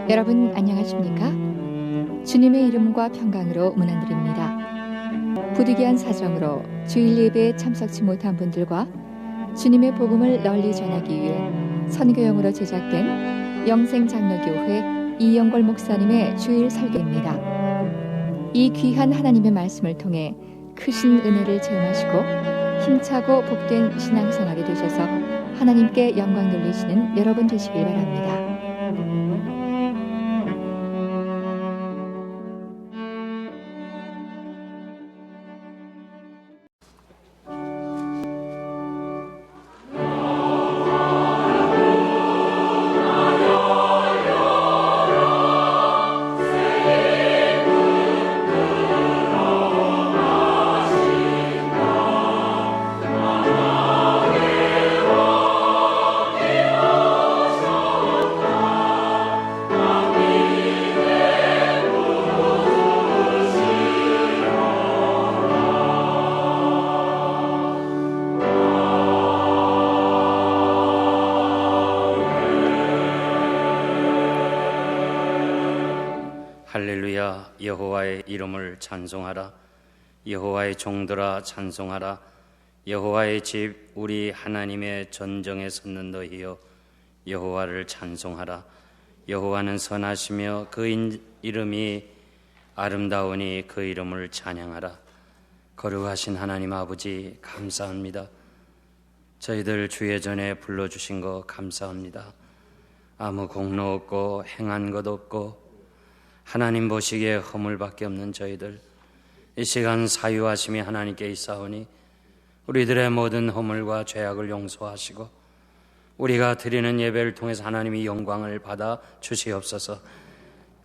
여러분 안녕하십니까? 주님의 이름과 평강으로 문안드립니다. 부득이한 사정으로 주일 예배에 참석치 못한 분들과 주님의 복음을 널리 전하기 위해 선교용으로 제작된 영생장로교회 이영걸 목사님의 주일 설교입니다. 이 귀한 하나님의 말씀을 통해 크신 은혜를 체험하시고 힘차고 복된 신앙생활이 되셔서 하나님께 영광 돌리시는 여러분 되시길 바랍니다. 할렐루야. 여호와의 이름을 찬송하라. 여호와의 종들아 찬송하라. 여호와의 집 우리 하나님의 전정에 섰는 너희여 여호와를 찬송하라. 여호와는 선하시며 그 이름이 아름다우니 그 이름을 찬양하라. 거룩하신 하나님 아버지 감사합니다. 저희들 주의 전에 불러주신 거 감사합니다. 아무 공로 없고 행한 것 없고 하나님 보시기에 허물밖에 없는 저희들, 이 시간 사유하심이 하나님께 있사오니 우리들의 모든 허물과 죄악을 용서하시고 우리가 드리는 예배를 통해서 하나님이 영광을 받아 주시옵소서.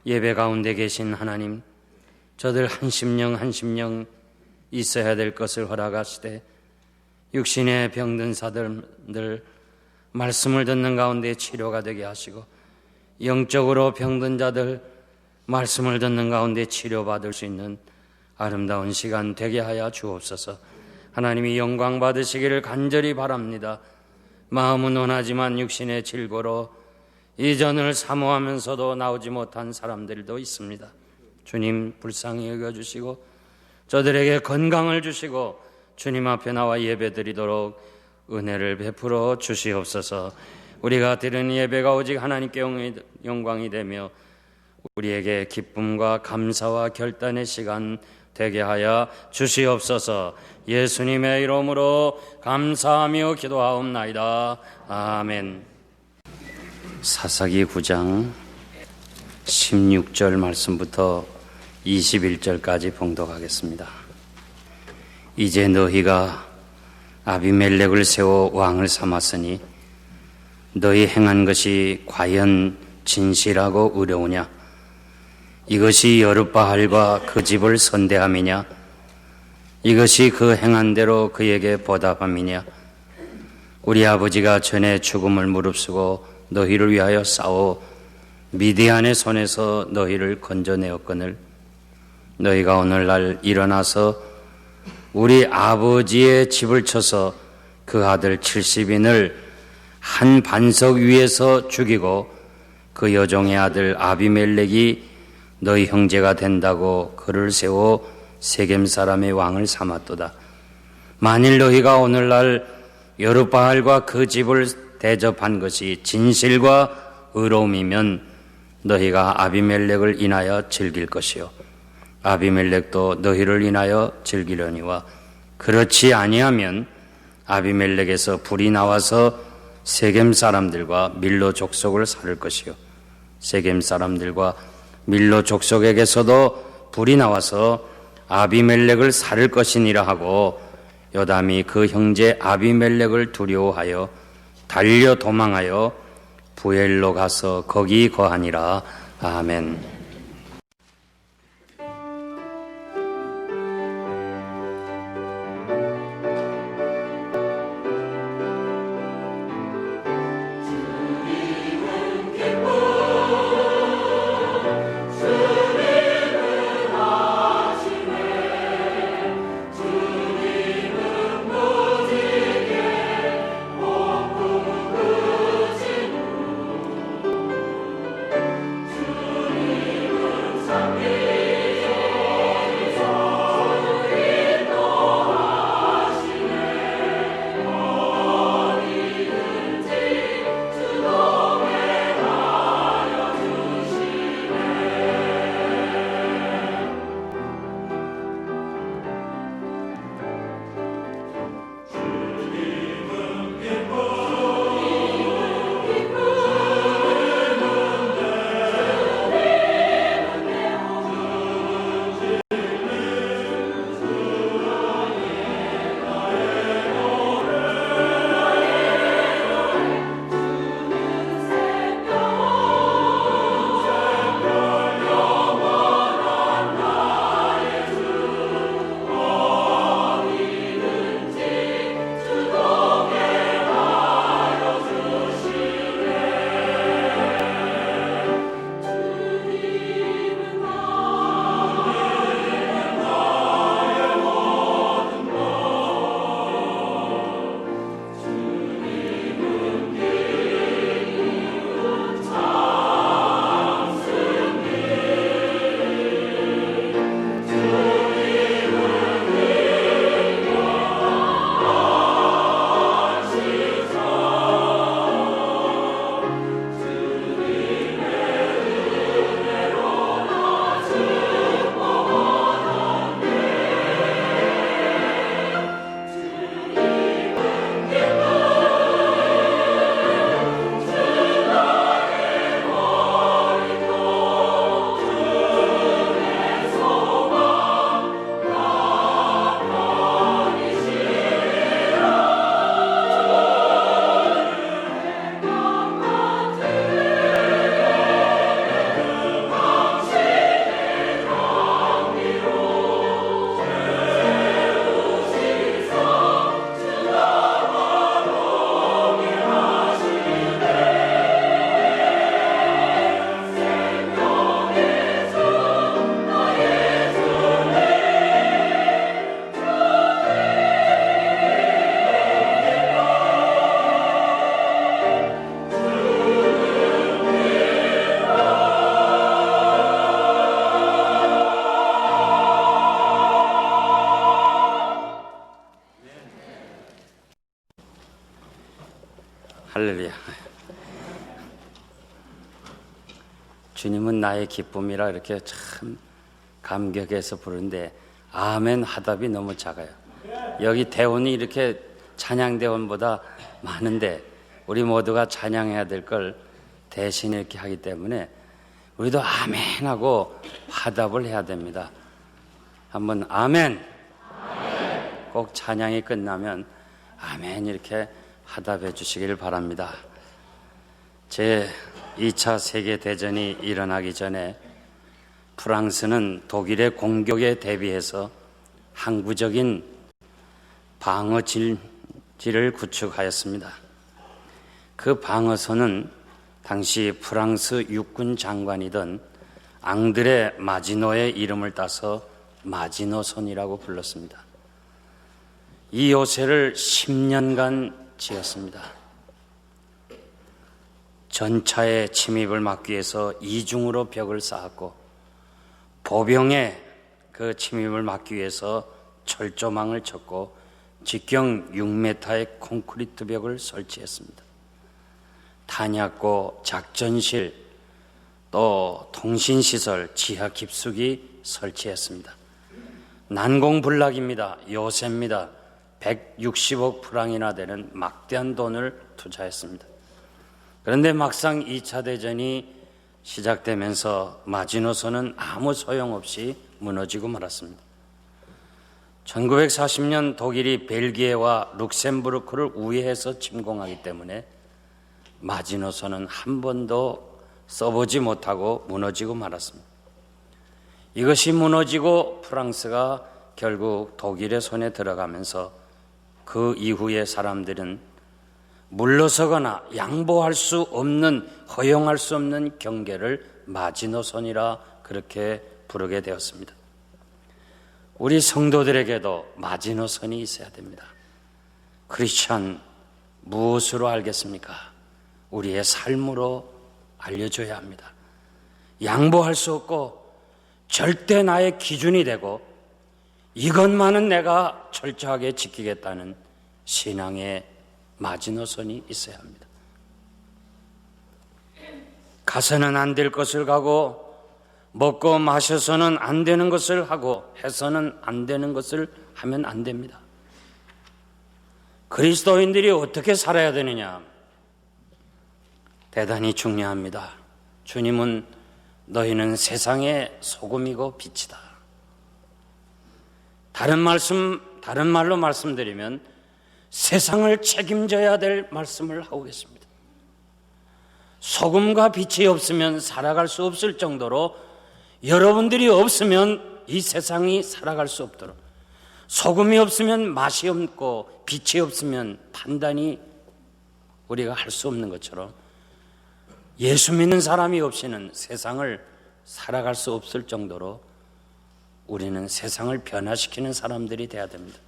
예배 가운데 계신 하나님, 저들 한 심령 있어야 될 것을 허락하시되 육신의 병든 사람들 말씀을 듣는 가운데 치료가 되게 하시고 영적으로 병든 자들 말씀을 듣는 가운데 치료받을 수 있는 아름다운 시간 되게 하여 주옵소서. 하나님이 영광 받으시기를 간절히 바랍니다. 마음은 원하지만 육신의 질고로 이전을 사모하면서도 나오지 못한 사람들도 있습니다. 주님 불쌍히 여겨주시고 저들에게 건강을 주시고 주님 앞에 나와 예배드리도록 은혜를 베풀어 주시옵소서. 우리가 드리는 예배가 오직 하나님께 영광이 되며 우리에게 기쁨과 감사와 결단의 시간 되게 하여 주시옵소서. 예수님의 이름으로 감사하며 기도하옵나이다. 아멘. 사사기 9장 16절 말씀부터 21절까지 봉독하겠습니다. 이제 너희가 아비멜렉을 세워 왕을 삼았으니 너희 행한 것이 과연 진실하고 의로우냐? 이것이 여룻바알과 그 집을 선대함이냐? 이것이 그 행한 대로 그에게 보답함이냐? 우리 아버지가 전에 죽음을 무릅쓰고 너희를 위하여 싸워 미디안의 손에서 너희를 건져내었거늘 너희가 오늘날 일어나서 우리 아버지의 집을 쳐서 그 아들 70인을 한 반석 위에서 죽이고 그 여종의 아들 아비멜렉이 너희 형제가 된다고 그를 세워 세겜 사람의 왕을 삼았도다. 만일 너희가 오늘날 여룻바알과 그 집을 대접한 것이 진실과 의로움이면 너희가 아비멜렉을 인하여 즐길 것이요 아비멜렉도 너희를 인하여 즐기려니와 그렇지 아니하면 아비멜렉에서 불이 나와서 세겜 사람들과 밀로 족속을 살을 것이요 세겜 사람들과 밀로 족속에게서도 불이 나와서 아비멜렉을 살을 것이니라 하고 요담이 그 형제 아비멜렉을 두려워하여 달려 도망하여 부엘로 가서 거기 거하니라. 아멘. 주님은 나의 기쁨이라 이렇게 참 감격해서 부르는데 아멘 화답이 너무 작아요. 여기 대원이 이렇게 찬양대원보다 많은데 우리 모두가 찬양해야 될 걸 대신 이렇게 하기 때문에 우리도 아멘 하고 화답을 해야 됩니다. 한번 아멘. 꼭 찬양이 끝나면 아멘 이렇게 화답해 주시기를 바랍니다. 제 2차 세계대전이 일어나기 전에 프랑스는 독일의 공격에 대비해서 항구적인 방어 질지를 구축하였습니다. 그 방어선은 당시 프랑스 육군 장관이던 앙드레 마지노의 이름을 따서 마지노선이라고 불렀습니다. 이 요새를 10년간 지었습니다. 전차의 침입을 막기 위해서 이중으로 벽을 쌓았고 보병의 그 침입을 막기 위해서 철조망을 쳤고 직경 6m의 콘크리트 벽을 설치했습니다. 탄약고, 작전실, 또 통신시설, 지하 깊숙이 설치했습니다. 난공불락입니다. 요새입니다. 160억 프랑이나 되는 막대한 돈을 투자했습니다. 그런데 막상 2차 대전이 시작되면서 마지노선은 아무 소용없이 무너지고 말았습니다. 1940년 독일이 벨기에와 룩셈부르크를 우회해서 침공하기 때문에 마지노선은 한 번도 써보지 못하고 무너지고 말았습니다. 이것이 무너지고 프랑스가 결국 독일의 손에 들어가면서 그 이후에 사람들은 물러서거나 양보할 수 없는, 허용할 수 없는 경계를 마지노선이라 그렇게 부르게 되었습니다. 우리 성도들에게도 마지노선이 있어야 됩니다. 크리스찬 무엇으로 알겠습니까? 우리의 삶으로 알려줘야 합니다. 양보할 수 없고 절대 나의 기준이 되고 이것만은 내가 철저하게 지키겠다는 신앙의 마지노선이 있어야 합니다. 가서는 안 될 것을 가고 먹고 마셔서는 안 되는 것을 하고 해서는 안 되는 것을 하면 안 됩니다. 그리스도인들이 어떻게 살아야 되느냐? 대단히 중요합니다. 주님은 너희는 세상의 소금이고 빛이다. 다른 말로 말씀드리면 세상을 책임져야 될 말씀을 하고 계십니다. 소금과 빛이 없으면 살아갈 수 없을 정도로 여러분들이 없으면 이 세상이 살아갈 수 없도록, 소금이 없으면 맛이 없고 빛이 없으면 판단이 우리가 할 수 없는 것처럼 예수 믿는 사람이 없이는 세상을 살아갈 수 없을 정도로 우리는 세상을 변화시키는 사람들이 되어야 됩니다.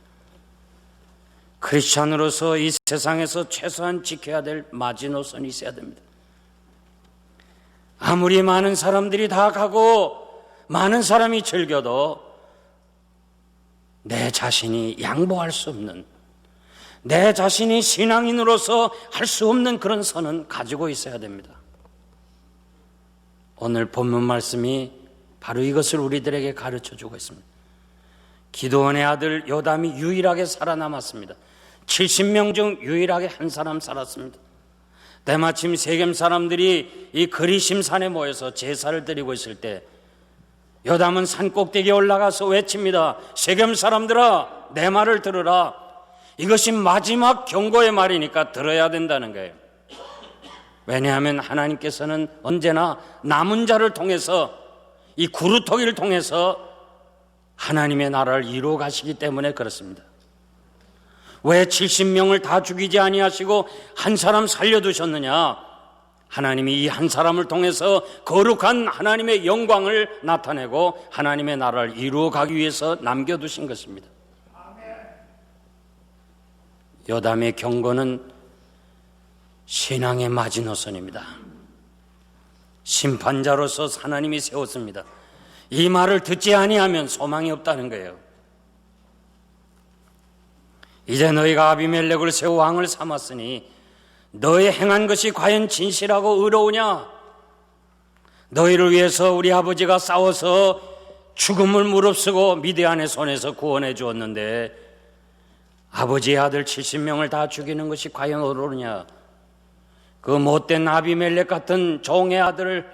크리스찬으로서 이 세상에서 최소한 지켜야 될 마지노선이 있어야 됩니다. 아무리 많은 사람들이 다 가고 많은 사람이 즐겨도 내 자신이 양보할 수 없는, 내 자신이 신앙인으로서 할 수 없는 그런 선은 가지고 있어야 됩니다. 오늘 본문 말씀이 바로 이것을 우리들에게 가르쳐주고 있습니다. 기드온의 아들 요담이 유일하게 살아남았습니다. 70명 중 유일하게 한 사람 살았습니다. 때마침 세겜 사람들이 이 그리심 산에 모여서 제사를 드리고 있을 때 요담은 산 꼭대기에 올라가서 외칩니다. 세겜 사람들아, 내 말을 들으라. 이것이 마지막 경고의 말이니까 들어야 된다는 거예요. 왜냐하면 하나님께서는 언제나 남은 자를 통해서, 이 구루토기를 통해서 하나님의 나라를 이루어 가시기 때문에 그렇습니다. 왜 70명을 다 죽이지 아니하시고 한 사람 살려두셨느냐? 하나님이 이 한 사람을 통해서 거룩한 하나님의 영광을 나타내고 하나님의 나라를 이루어 가기 위해서 남겨두신 것입니다. 요담의 경고는 신앙의 마지노선입니다. 심판자로서 하나님이 세웠습니다. 이 말을 듣지 아니하면 소망이 없다는 거예요. 이제 너희가 아비멜렉을 세워 왕을 삼았으니 너의 행한 것이 과연 진실하고 의로우냐? 너희를 위해서 우리 아버지가 싸워서 죽음을 무릅쓰고 미디안의 손에서 구원해 주었는데 아버지의 아들 70명을 다 죽이는 것이 과연 옳으냐? 그 못된 아비멜렉 같은 종의 아들을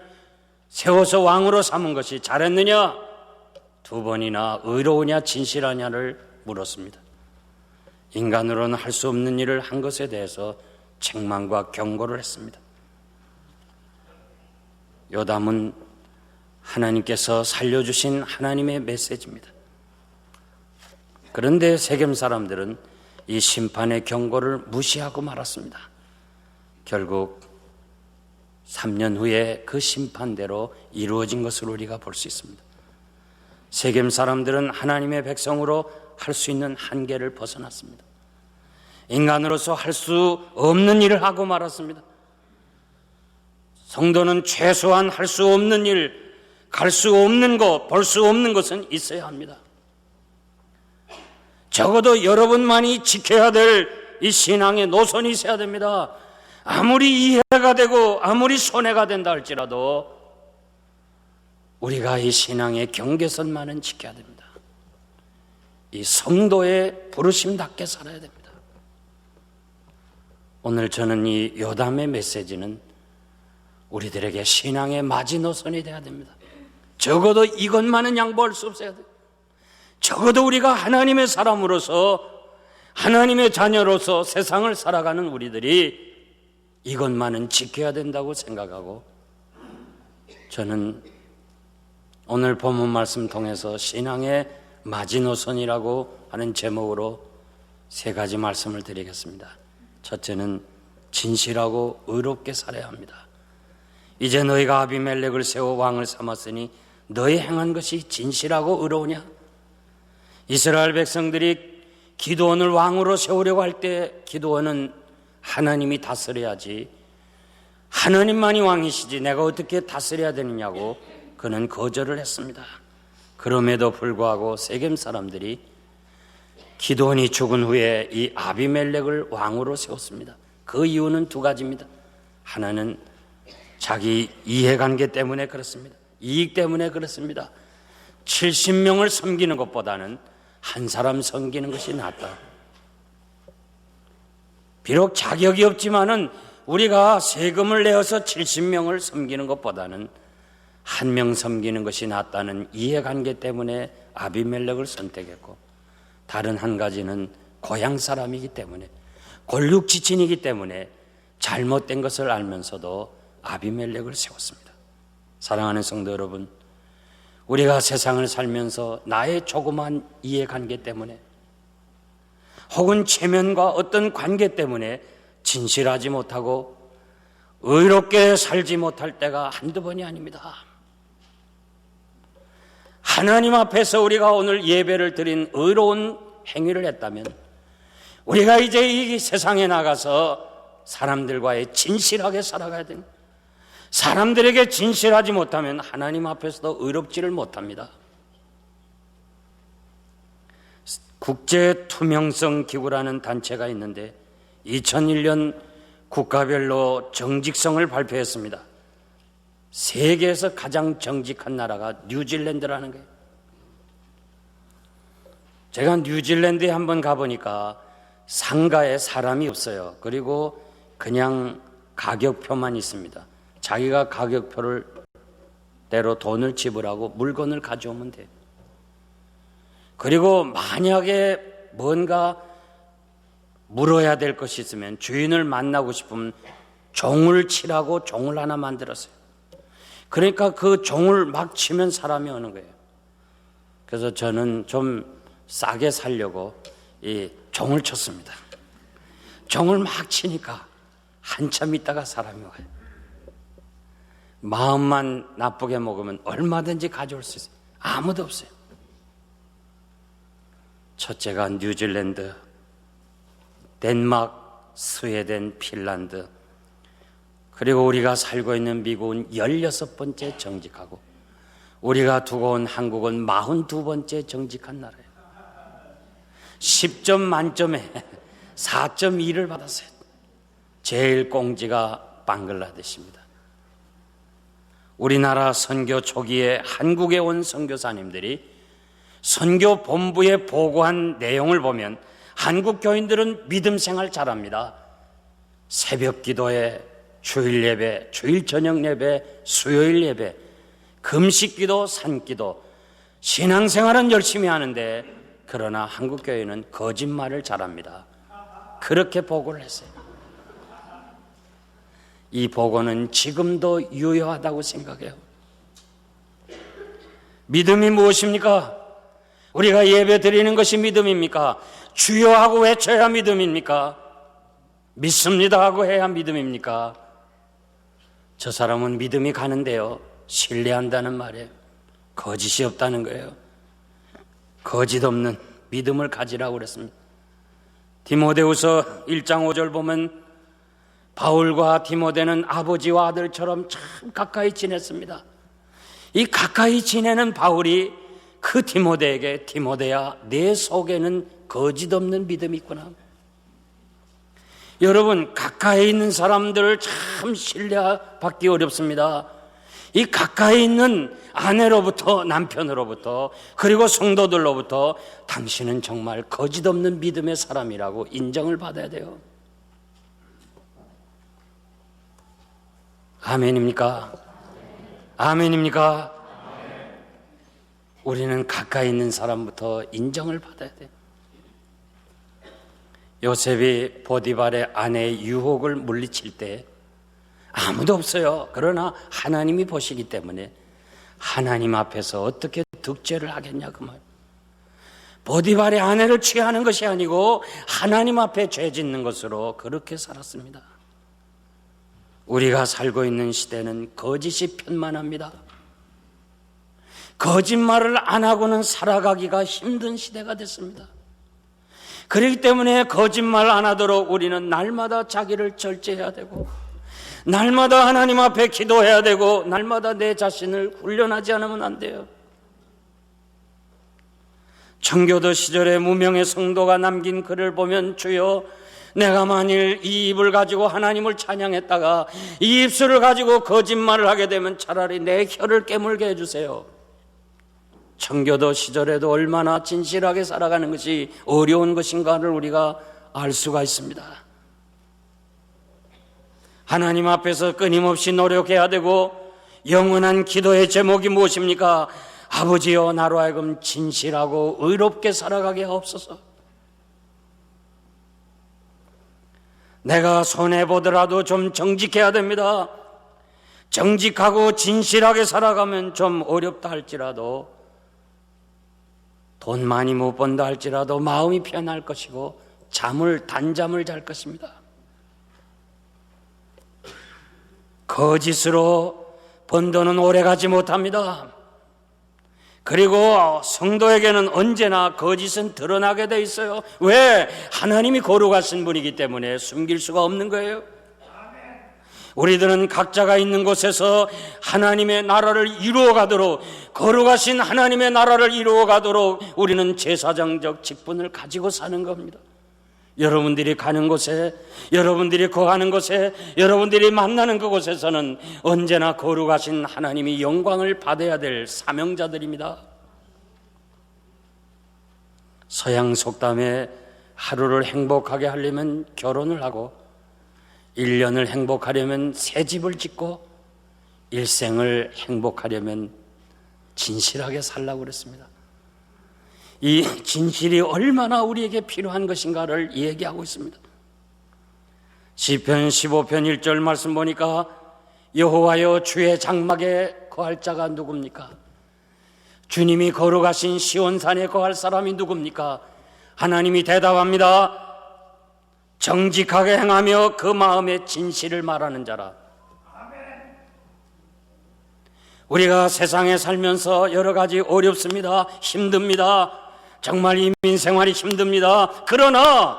세워서 왕으로 삼은 것이 잘했느냐? 두 번이나 의로우냐 진실하냐를 물었습니다. 인간으로는 할 수 없는 일을 한 것에 대해서 책망과 경고를 했습니다. 요담은 하나님께서 살려주신 하나님의 메시지입니다. 그런데 세겜 사람들은 이 심판의 경고를 무시하고 말았습니다. 결국 3년 후에 그 심판대로 이루어진 것을 우리가 볼 수 있습니다. 세겜 사람들은 하나님의 백성으로 할 수 있는 한계를 벗어났습니다. 인간으로서 할 수 없는 일을 하고 말았습니다. 성도는 최소한 할 수 없는 일, 갈 수 없는 것, 볼 수 없는 것은 있어야 합니다. 적어도 여러분만이 지켜야 될 이 신앙의 노선이 있어야 됩니다. 아무리 이해가 되고 아무리 손해가 된다 할지라도 우리가 이 신앙의 경계선만은 지켜야 됩니다. 이 성도의 부르심답게 살아야 됩니다. 오늘 저는 이 요담의 메시지는 우리들에게 신앙의 마지노선이 되어야 됩니다. 적어도 이것만은 양보할 수 없어야 돼요. 적어도 우리가 하나님의 사람으로서 하나님의 자녀로서 세상을 살아가는 우리들이 이것만은 지켜야 된다고 생각하고, 저는 오늘 본문 말씀 통해서 신앙의 마지노선이라고 하는 제목으로 세 가지 말씀을 드리겠습니다. 첫째는 진실하고 의롭게 살아야 합니다. 이제 너희가 아비멜렉을 세워 왕을 삼았으니 너희 행한 것이 진실하고 의로우냐? 이스라엘 백성들이 기드온을 왕으로 세우려고 할 때 기드온은 하나님이 다스려야지, 하나님만이 왕이시지 내가 어떻게 다스려야 되느냐고 그는 거절을 했습니다. 그럼에도 불구하고 세겜 사람들이 기드온이 죽은 후에 이 아비멜렉을 왕으로 세웠습니다. 그 이유는 두 가지입니다. 하나는 자기 이해관계 때문에 그렇습니다. 이익 때문에 그렇습니다. 70명을 섬기는 것보다는 한 사람 섬기는 것이 낫다. 비록 자격이 없지만은 우리가 세금을 내어서 70명을 섬기는 것보다는 한 명 섬기는 것이 낫다는 이해관계 때문에 아비멜렉을 선택했고, 다른 한 가지는 고향 사람이기 때문에, 골육지친이기 때문에 잘못된 것을 알면서도 아비멜렉을 세웠습니다. 사랑하는 성도 여러분, 우리가 세상을 살면서 나의 조그만 이해관계 때문에 혹은 체면과 어떤 관계 때문에 진실하지 못하고 의롭게 살지 못할 때가 한두 번이 아닙니다. 하나님 앞에서 우리가 오늘 예배를 드린 의로운 행위를 했다면 우리가 이제 이 세상에 나가서 사람들과의 진실하게 살아가야 됩니다. 사람들에게 진실하지 못하면 하나님 앞에서도 의롭지를 못합니다. 국제투명성 기구라는 단체가 있는데 2001년 국가별로 정직성을 발표했습니다. 세계에서 가장 정직한 나라가 뉴질랜드라는 거예요. 제가 뉴질랜드에 한번 가보니까 상가에 사람이 없어요. 그리고 그냥 가격표만 있습니다. 자기가 가격표를 대로 돈을 지불하고 물건을 가져오면 돼요. 그리고 만약에 뭔가 물어야 될 것이 있으면 주인을 만나고 싶으면 종을 치라고 종을 하나 만들었어요. 그러니까 그 종을 막 치면 사람이 오는 거예요. 그래서 저는 좀 싸게 살려고 이 종을 쳤습니다. 종을 막 치니까 한참 있다가 사람이 와요. 마음만 나쁘게 먹으면 얼마든지 가져올 수 있어요. 아무도 없어요. 첫째가 뉴질랜드, 덴마크, 스웨덴, 핀란드, 그리고 우리가 살고 있는 미국은 16번째 정직하고 우리가 두고 온 한국은 42번째 정직한 나라예요. 10점 만점에 4.2를 받았어요. 제일 꽁지가 방글라데시입니다. 우리나라 선교 초기에 한국에 온 선교사님들이 선교 본부에 보고한 내용을 보면 한국 교인들은 믿음 생활 잘합니다. 새벽 기도에 주일 예배, 주일 저녁 예배, 수요일 예배, 금식 기도, 산 기도, 신앙생활은 열심히 하는데 그러나 한국 교회는 거짓말을 잘합니다. 그렇게 보고를 했어요. 이 보고는 지금도 유효하다고 생각해요. 믿음이 무엇입니까? 우리가 예배 드리는 것이 믿음입니까? 주여 하고 외쳐야 믿음입니까? 믿습니다 하고 해야 믿음입니까? 저 사람은 믿음이 가는데요, 신뢰한다는 말이에요. 거짓이 없다는 거예요. 거짓 없는 믿음을 가지라고 그랬습니다. 디모데후서 1장 5절 보면 바울과 디모데는 아버지와 아들처럼 참 가까이 지냈습니다. 이 가까이 지내는 바울이 그 디모데에게, 디모데야, 내 속에는 거짓 없는 믿음이 있구나. 여러분, 가까이 있는 사람들을 참 신뢰받기 어렵습니다. 이 가까이 있는 아내로부터, 남편으로부터, 그리고 성도들로부터 당신은 정말 거짓 없는 믿음의 사람이라고 인정을 받아야 돼요. 아멘입니까? 아멘입니까? 우리는 가까이 있는 사람부터 인정을 받아야 돼요. 요셉이 보디발의 아내의 유혹을 물리칠 때 아무도 없어요. 그러나 하나님이 보시기 때문에 하나님 앞에서 어떻게 득죄를 하겠냐 그 말. 보디발의 아내를 취하는 것이 아니고 하나님 앞에 죄 짓는 것으로 그렇게 살았습니다. 우리가 살고 있는 시대는 거짓이 편만합니다. 거짓말을 안 하고는 살아가기가 힘든 시대가 됐습니다. 그렇기 때문에 거짓말 안 하도록 우리는 날마다 자기를 절제해야 되고, 날마다 하나님 앞에 기도해야 되고, 날마다 내 자신을 훈련하지 않으면 안 돼요. 청교도 시절에 무명의 성도가 남긴 글을 보면, 주여, 내가 만일 이 입을 가지고 하나님을 찬양했다가 이 입술을 가지고 거짓말을 하게 되면 차라리 내 혀를 깨물게 해주세요. 청교도 시절에도 얼마나 진실하게 살아가는 것이 어려운 것인가를 우리가 알 수가 있습니다. 하나님 앞에서 끊임없이 노력해야 되고, 영원한 기도의 제목이 무엇입니까? 아버지여, 나로 하여금 진실하고 의롭게 살아가게 하옵소서. 내가 손해보더라도 좀 정직해야 됩니다. 정직하고 진실하게 살아가면 좀 어렵다 할지라도, 돈 많이 못 번다 할지라도 마음이 편할 것이고 단잠을 잘 것입니다. 거짓으로 번 돈은 오래가지 못합니다. 그리고 성도에게는 언제나 거짓은 드러나게 돼 있어요. 왜? 하나님이 거룩하신 분이기 때문에 숨길 수가 없는 거예요. 우리들은 각자가 있는 곳에서 하나님의 나라를 이루어가도록, 거룩하신 하나님의 나라를 이루어가도록 우리는 제사장적 직분을 가지고 사는 겁니다. 여러분들이 가는 곳에, 여러분들이 거하는 곳에, 여러분들이 만나는 그곳에서는 언제나 거룩하신 하나님이 영광을 받아야 될 사명자들입니다. 서양 속담에 하루를 행복하게 하려면 결혼을 하고, 1년을 행복하려면 새 집을 짓고, 일생을 행복하려면 진실하게 살라고 그랬습니다. 이 진실이 얼마나 우리에게 필요한 것인가를 얘기하고 있습니다. 시편 15편 1절 말씀 보니까, 여호와여, 주의 장막에 거할 자가 누굽니까? 주님이 거룩하신 시온산에 거할 사람이 누굽니까? 하나님이 대답합니다. 정직하게 행하며 그 마음의 진실을 말하는 자라. 우리가 세상에 살면서 여러 가지 어렵습니다. 힘듭니다. 정말 이민 생활이 힘듭니다. 그러나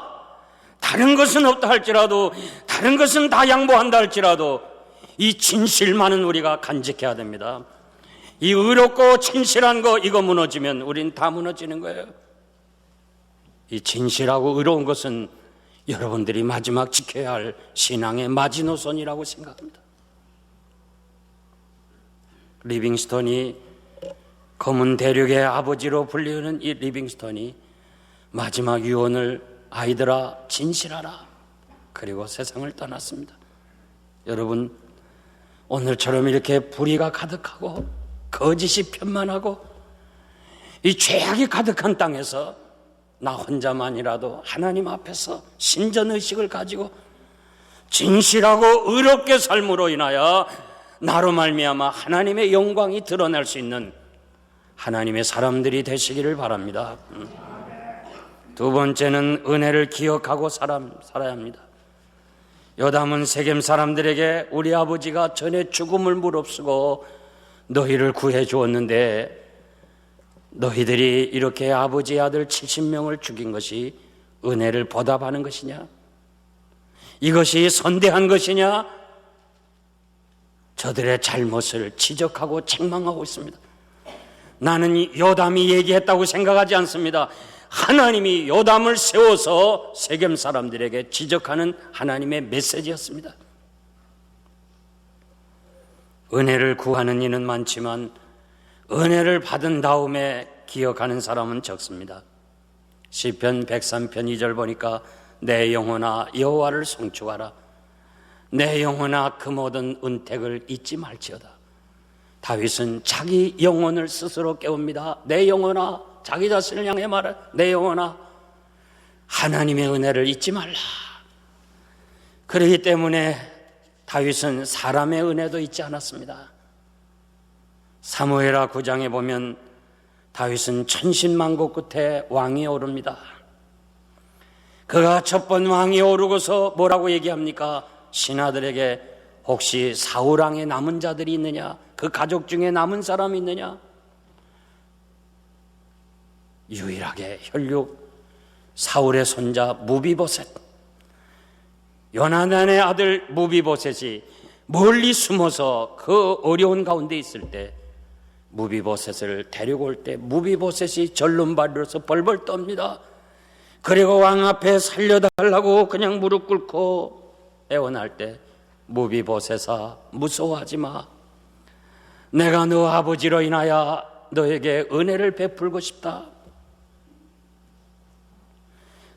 다른 것은 없다 할지라도, 다른 것은 다 양보한다 할지라도 이 진실만은 우리가 간직해야 됩니다. 이 의롭고 진실한 거, 이거 무너지면 우린 다 무너지는 거예요. 이 진실하고 의로운 것은 여러분들이 마지막 지켜야 할 신앙의 마지노선이라고 생각합니다. 리빙스톤이, 검은 대륙의 아버지로 불리우는 이 리빙스톤이 마지막 유언을 아이들아 진실하라, 그리고 세상을 떠났습니다. 여러분, 오늘처럼 이렇게 불의가 가득하고 거짓이 편만하고 이 죄악이 가득한 땅에서 나 혼자만이라도 하나님 앞에서 신전의식을 가지고 진실하고 의롭게 삶으로 인하여 나로 말미암아 하나님의 영광이 드러날 수 있는 하나님의 사람들이 되시기를 바랍니다. 두 번째는 은혜를 기억하고 살아야 합니다. 요담은 세겜 사람들에게 우리 아버지가 전에 죽음을 무릅쓰고 너희를 구해 주었는데 너희들이 이렇게 아버지의 아들 70명을 죽인 것이 은혜를 보답하는 것이냐? 이것이 선대한 것이냐? 저들의 잘못을 지적하고 책망하고 있습니다. 나는 요담이 얘기했다고 생각하지 않습니다. 하나님이 요담을 세워서 세겜 사람들에게 지적하는 하나님의 메시지였습니다. 은혜를 구하는 이는 많지만 은혜를 받은 다음에 기억하는 사람은 적습니다. 시편 103편 2절 보니까 내 영혼아 여호와를 송축하라, 내 영혼아 그 모든 은택을 잊지 말지어다. 다윗은 자기 영혼을 스스로 깨웁니다. 내 영혼아, 자기 자신을 향해 말해, 내 영혼아 하나님의 은혜를 잊지 말라. 그렇기 때문에 다윗은 사람의 은혜도 잊지 않았습니다. 사무엘하 9장에 보면 다윗은 천신만고 끝에 왕이 오릅니다. 그가 첫 번 왕이 오르고서 뭐라고 얘기합니까? 신하들에게 혹시 사울왕의 남은 자들이 있느냐? 그 가족 중에 남은 사람이 있느냐? 유일하게 혈육 사울의 손자 무비보셋, 요나단의 아들 무비보셋이 멀리 숨어서 그 어려운 가운데 있을 때 무비보셋을 데리고 올 때 무비보셋이 절름발이로서 벌벌 떱니다. 그리고 왕 앞에 살려달라고 그냥 무릎 꿇고 애원할 때 무비보셋아 무서워하지 마, 내가 너 아버지로 인하여 너에게 은혜를 베풀고 싶다.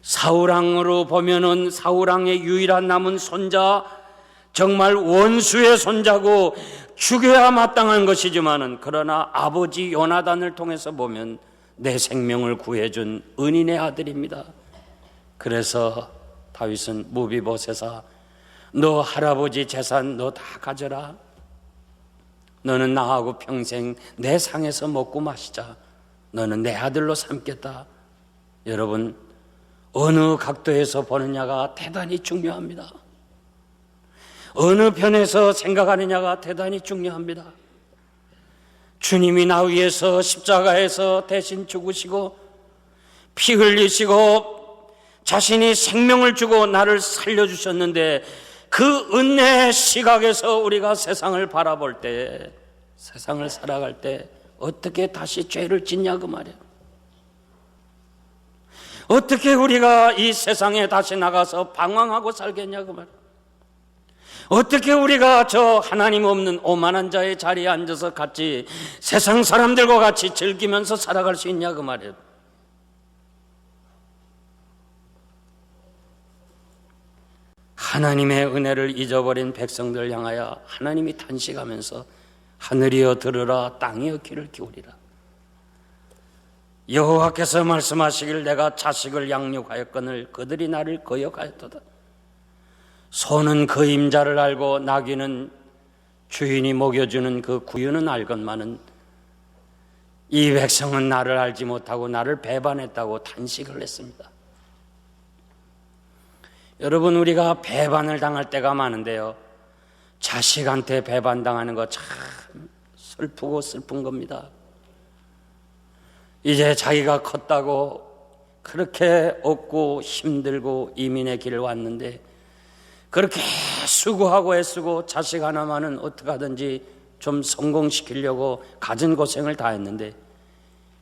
사울왕으로 보면은 사울왕의 유일한 남은 손자, 정말 원수의 손자고 죽여야 마땅한 것이지만은 그러나 아버지 요나단을 통해서 보면 내 생명을 구해준 은인의 아들입니다. 그래서 다윗은 무비보셋아 너 할아버지 재산 너 다 가져라. 너는 나하고 평생 내 상에서 먹고 마시자. 너는 내 아들로 삼겠다. 여러분, 어느 각도에서 보느냐가 대단히 중요합니다. 어느 편에서 생각하느냐가 대단히 중요합니다. 주님이 나 위해서 십자가에서 대신 죽으시고 피 흘리시고 자신이 생명을 주고 나를 살려주셨는데 그 은혜의 시각에서 우리가 세상을 바라볼 때, 세상을 살아갈 때 어떻게 다시 죄를 짓냐 그 말이에요. 어떻게 우리가 이 세상에 다시 나가서 방황하고 살겠냐 그 말이에요. 어떻게 우리가 저 하나님 없는 오만한 자의 자리에 앉아서 같이 세상 사람들과 같이 즐기면서 살아갈 수 있냐 그 말이에요. 하나님의 은혜를 잊어버린 백성들 향하여 하나님이 탄식하면서 하늘이여 들으라, 땅이여 귀를 기울이라. 여호와께서 말씀하시길 내가 자식을 양육하였거늘 그들이 나를 거역하였도다. 소는 그 임자를 알고 나귀는 주인이 먹여주는 그 구유는 알건만은 이 백성은 나를 알지 못하고 나를 배반했다고 탄식을 했습니다. 여러분, 우리가 배반을 당할 때가 많은데요, 자식한테 배반당하는 거 참 슬프고 슬픈 겁니다. 이제 자기가 컸다고 그렇게 없고 힘들고 이민의 길을 왔는데 그렇게 수고하고 애쓰고 자식 하나만은 어떻게 하든지 좀 성공시키려고 갖은 고생을 다 했는데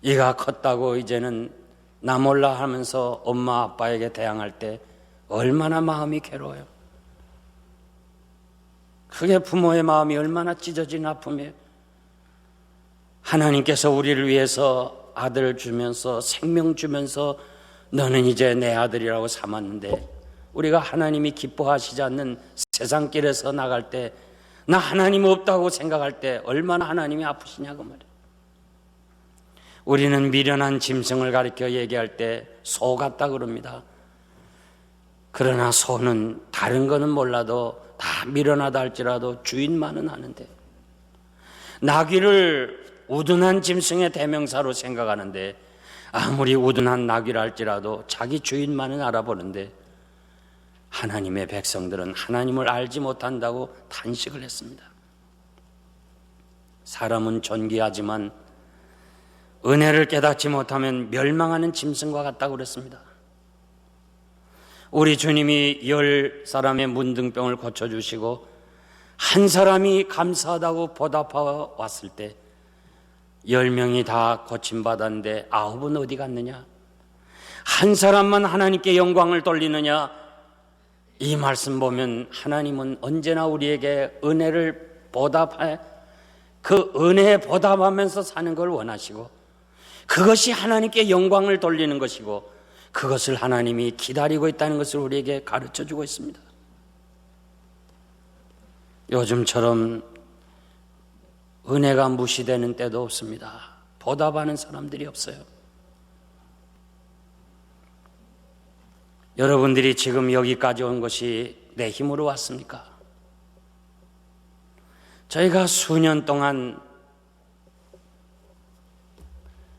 얘가 컸다고 이제는 나 몰라 하면서 엄마 아빠에게 대항할 때 얼마나 마음이 괴로워요. 그게 부모의 마음이 얼마나 찢어진 아픔이에요. 하나님께서 우리를 위해서 아들을 주면서 생명 주면서 너는 이제 내 아들이라고 삼았는데, 우리가 하나님이 기뻐하시지 않는 세상길에서 나갈 때, 나 하나님 없다고 생각할 때 얼마나 하나님이 아프시냐고 말이에요. 우리는 미련한 짐승을 가리켜 얘기할 때 소 같다 그럽니다. 그러나 소는 다른 거는 몰라도 다 미련하다 할지라도 주인만은 아는데, 나귀를 우둔한 짐승의 대명사로 생각하는데, 아무리 우둔한 나귀라 할지라도 자기 주인만은 알아보는데, 하나님의 백성들은 하나님을 알지 못한다고 탄식을 했습니다. 사람은 존귀하지만 은혜를 깨닫지 못하면 멸망하는 짐승과 같다고 그랬습니다. 우리 주님이 10사람의 문둥병을 고쳐주시고 한 사람이 감사하다고 보답하여 왔을 때 10명이 다 고침받았는데 9은 어디 갔느냐? 한 사람만 하나님께 영광을 돌리느냐? 이 말씀 보면 하나님은 언제나 우리에게 은혜를 보답해, 그 은혜에 보답하면서 사는 걸 원하시고, 그것이 하나님께 영광을 돌리는 것이고, 그것을 하나님이 기다리고 있다는 것을 우리에게 가르쳐주고 있습니다. 요즘처럼 은혜가 무시되는 때도 없습니다. 보답하는 사람들이 없어요. 여러분들이 지금 여기까지 온 것이 내 힘으로 왔습니까? 저희가 수년 동안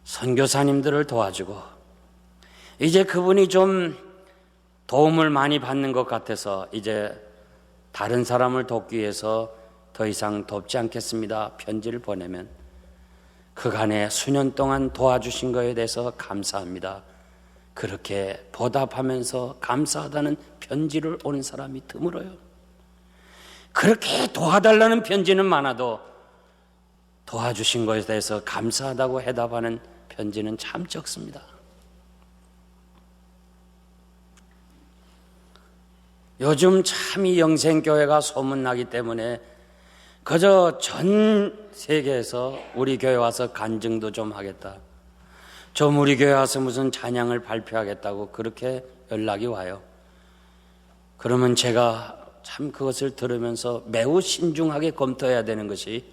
선교사님들을 도와주고 이제 그분이 좀 도움을 많이 받는 것 같아서 이제 다른 사람을 돕기 위해서 더 이상 돕지 않겠습니다 편지를 보내면, 그간에 수년 동안 도와주신 것에 대해서 감사합니다, 그렇게 보답하면서 감사하다는 편지를 오는 사람이 드물어요. 그렇게 도와달라는 편지는 많아도 도와주신 것에 대해서 감사하다고 해답하는 편지는 참 적습니다. 요즘 참 이 영생교회가 소문나기 때문에 그저 전 세계에서 우리 교회 와서 간증도 좀 하겠다, 좀 우리 교회 와서 무슨 찬양을 발표하겠다고 그렇게 연락이 와요. 그러면 제가 참 그것을 들으면서 매우 신중하게 검토해야 되는 것이,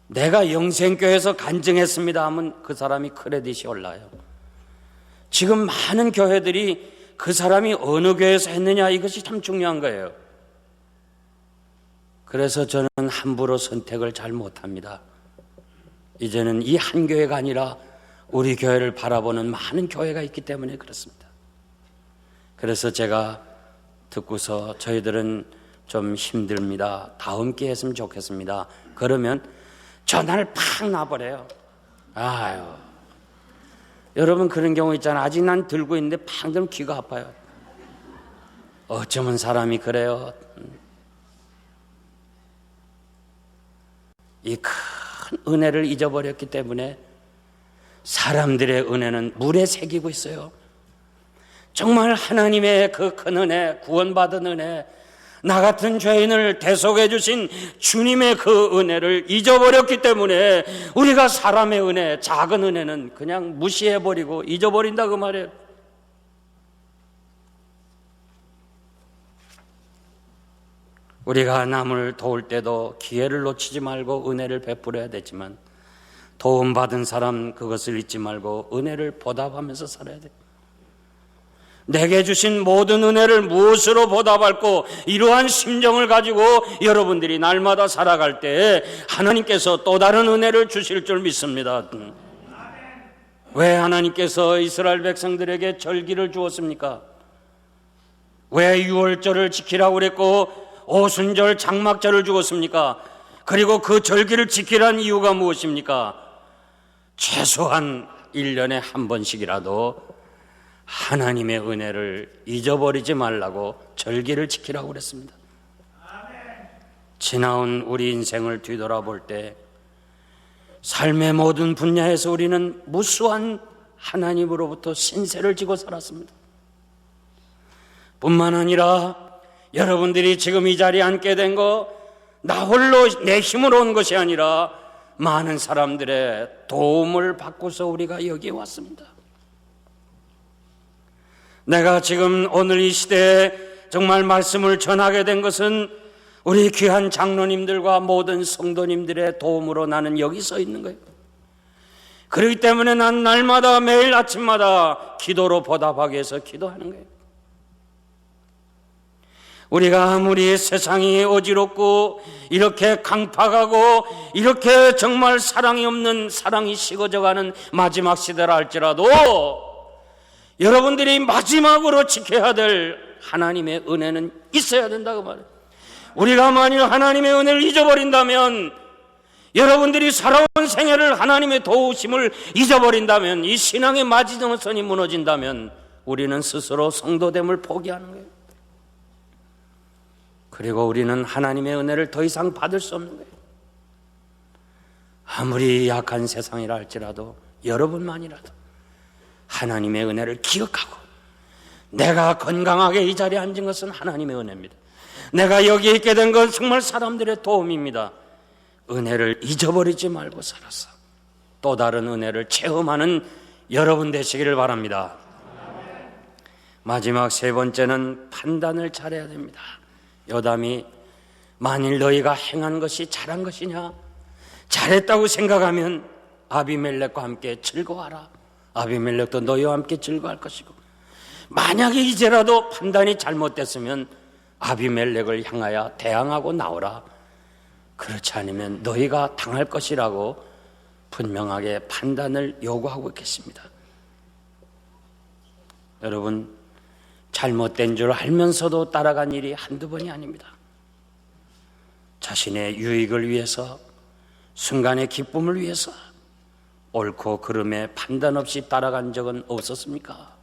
내가 영생교회에서 간증했습니다 하면 그 사람이 크레딧이 올라요. 지금 많은 교회들이 그 사람이 어느 교회에서 했느냐, 이것이 참 중요한 거예요. 그래서 저는 함부로 선택을 잘 못합니다. 이제는 이 한 교회가 아니라 우리 교회를 바라보는 많은 교회가 있기 때문에 그렇습니다. 그래서 제가 듣고서 저희들은 좀 힘듭니다, 다음 기회에 했으면 좋겠습니다, 그러면 전화를 팍 놔버려요. 아유, 여러분 그런 경우 있잖아요. 아직 난 들고 있는데 팍 들면 귀가 아파요. 어쩌면 사람이 그래요. 이 큰 은혜를 잊어버렸기 때문에 사람들의 은혜는 물에 새기고 있어요. 정말 하나님의 그 큰 은혜, 구원받은 은혜, 나 같은 죄인을 대속해 주신 주님의 그 은혜를 잊어버렸기 때문에 우리가 사람의 은혜, 작은 은혜는 그냥 무시해버리고 잊어버린다 그 말이에요. 우리가 남을 도울 때도 기회를 놓치지 말고 은혜를 베풀어야 되지만, 도움받은 사람 그것을 잊지 말고 은혜를 보답하면서 살아야 돼요. 내게 주신 모든 은혜를 무엇으로 보답할고, 이러한 심정을 가지고 여러분들이 날마다 살아갈 때 하나님께서 또 다른 은혜를 주실 줄 믿습니다. 왜 하나님께서 이스라엘 백성들에게 절기를 주었습니까? 왜 유월절을 지키라고 그랬고 오순절 장막절을 주었습니까? 그리고 그 절기를 지키라는 이유가 무엇입니까? 최소한 1년에 한 번씩이라도 하나님의 은혜를 잊어버리지 말라고 절기를 지키라고 그랬습니다. 지나온 우리 인생을 뒤돌아볼 때 삶의 모든 분야에서 우리는 무수한 하나님으로부터 신세를 지고 살았습니다. 뿐만 아니라 여러분들이 지금 이 자리에 앉게 된 거 나 홀로 내 힘으로 온 것이 아니라 많은 사람들의 도움을 받고서 우리가 여기에 왔습니다. 내가 지금 오늘 이 시대에 정말 말씀을 전하게 된 것은 우리 귀한 장로님들과 모든 성도님들의 도움으로 나는 여기 서 있는 거예요. 그렇기 때문에 난 날마다 매일 아침마다 기도로 보답하기 위해서 기도하는 거예요. 우리가 아무리 세상이 어지럽고 이렇게 강팍하고 이렇게 정말 사랑이 없는, 사랑이 식어져가는 마지막 시대라 할지라도 여러분들이 마지막으로 지켜야 될 하나님의 은혜는 있어야 된다고 말해요. 우리가 만일 하나님의 은혜를 잊어버린다면, 여러분들이 살아온 생애를 하나님의 도우심을 잊어버린다면, 이 신앙의 마지노선이 무너진다면 우리는 스스로 성도됨을 포기하는 거예요. 그리고 우리는 하나님의 은혜를 더 이상 받을 수 없는 거예요. 아무리 약한 세상이라 할지라도 여러분만이라도 하나님의 은혜를 기억하고, 내가 건강하게 이 자리에 앉은 것은 하나님의 은혜입니다. 내가 여기 있게 된 건 정말 사람들의 도움입니다. 은혜를 잊어버리지 말고 살아서 또 다른 은혜를 체험하는 여러분 되시기를 바랍니다. 마지막 세 번째는 판단을 잘해야 됩니다. 요담이 만일 너희가 행한 것이 잘한 것이냐, 잘했다고 생각하면 아비멜렉과 함께 즐거워하라. 아비멜렉도 너희와 함께 즐거워할 것이고, 만약에 이제라도 판단이 잘못됐으면 아비멜렉을 향하여 대항하고 나오라. 그렇지 않으면 너희가 당할 것이라고 분명하게 판단을 요구하고 있겠습니다. 여러분, 잘못된 줄 알면서도 따라간 일이 한두 번이 아닙니다. 자신의 유익을 위해서, 순간의 기쁨을 위해서 옳고 그름에 판단 없이 따라간 적은 없었습니까?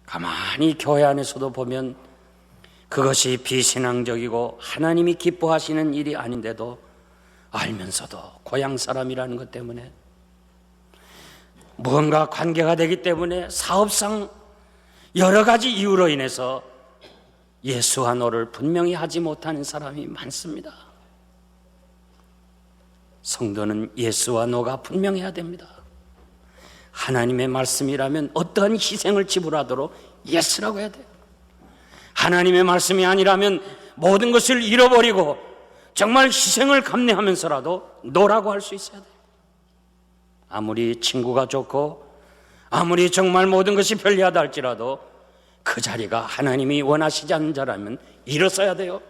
가만히 교회 안에서도 보면 그것이 비신앙적이고 하나님이 기뻐하시는 일이 아닌데도 알면서도 고향 사람이라는 것 때문에, 무언가 관계가 되기 때문에, 사업상 여러 가지 이유로 인해서 예수와 노를 분명히 하지 못하는 사람이 많습니다. 성도는 예수와 노가 분명해야 됩니다. 하나님의 말씀이라면 어떠한 희생을 지불하도록 예스라고 해야 돼요. 하나님의 말씀이 아니라면 모든 것을 잃어버리고 정말 희생을 감내하면서라도 노라고 할 수 있어야 돼요. 아무리 친구가 좋고 아무리 정말 모든 것이 편리하다 할지라도 그 자리가 하나님이 원하시지 않는 자라면 일어서야 돼요.